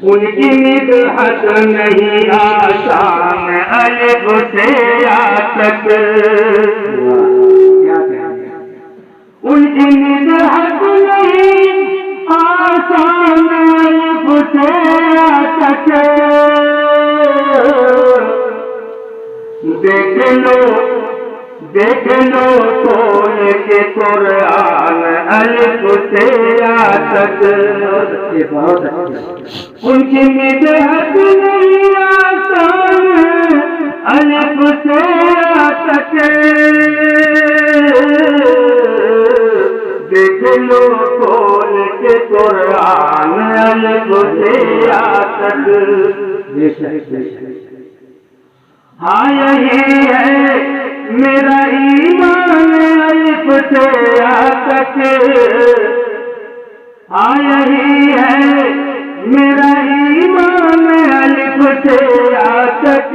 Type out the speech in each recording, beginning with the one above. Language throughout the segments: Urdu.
ان کی مدحت نہیں آسان الف سے یا تک، ان کی مدحت نہیں آسان الف سے یا تک، دیکھ لو کھول کے قرآن الف سے یا تک، ان کی مدحت نہیں آسان الف سے یا تک، دیکھ لو کھول کے قرآن الف سے یا تک۔ ہاں یہی ہے میرا ایمان الف سے یا تک، ہاں یہی ہے میرا ایمان الف سے یا تک،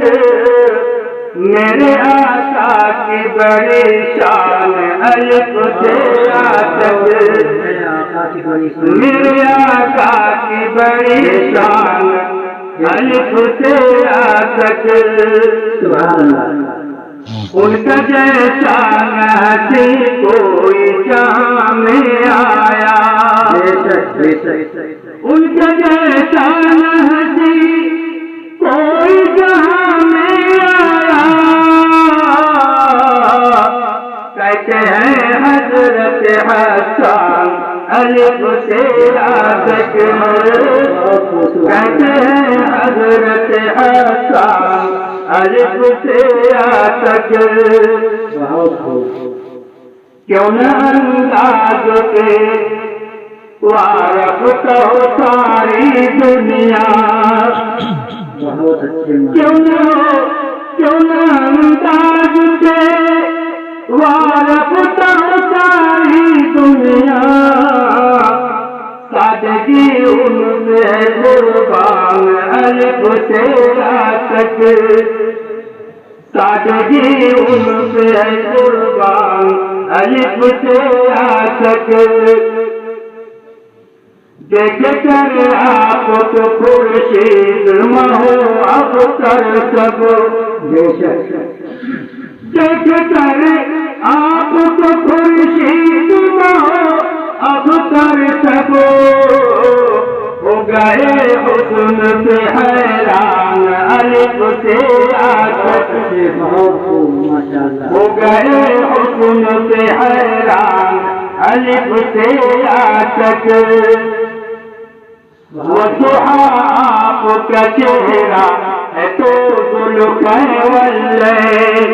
میرے آقا کی بڑی شان الف سے یا تک، میرے آقا کی بڑی شان الف سے یا تک، ان کا جیسا نہیں کوئی جہاں میں آیا، ان کا جیسا نہیں کوئی جہاں میں آیا، کہتے ہیں حضرت حسان الف سے یا تک، کہتے ہیں حضرت حسان الف سے یا تک، کیوں نہ انداز کے وارف تو ساری دنیا، کیوں نہ انداز کے وارف تو ساری دنیا، سادگی ان سے قربان الف سے یا تک، سادگی ان سے قربان الف سے یا تک، دیکھ کر آپ کو خورشید مہو اب کر سب، دیکھ کر آپ کو خورشید مہو اب کر سب، ہو گئے حسن سے حیران الف سے یا تک، ہو گئے حسن سے حیران الف سے یا تک، وہ ضحیٰ آپ کا چہرہ ہے تو ذوالفقار واللیل،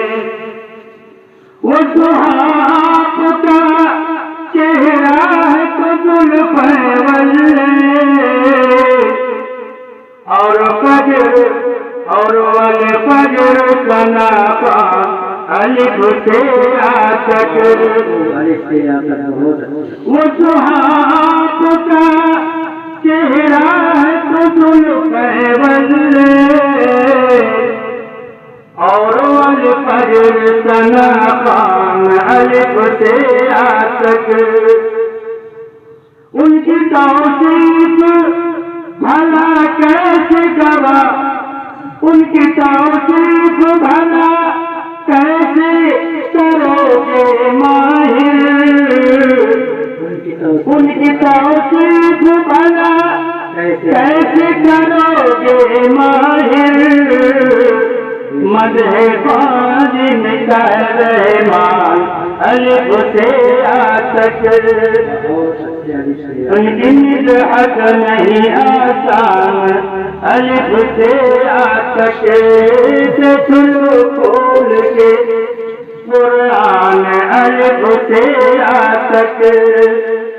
وہ ضحیٰ آپ کا چہرہ ہے تو ذوالفقار واللیل، اور فجر اور والفجر کا نافع الف سے یا تک، وہ ضحیٰ آپ کا چہرہ ہے تو ذوالفقار واللیل، اور والفجر کا نافع الف سے یا تک، ان کی توصیف بھلا کیسے کرا، ان کی توصیف بھلا کیسے کرو گے ماہر، ان کی توصیف بھلا کیسے کرو گے ماہر، مدح باز کا رحمان الف سے یا تک، ان کی مدحت نہیں آسان الف سے یا تک، دیکھ لو کھول کے قرآن الف سے یا تک۔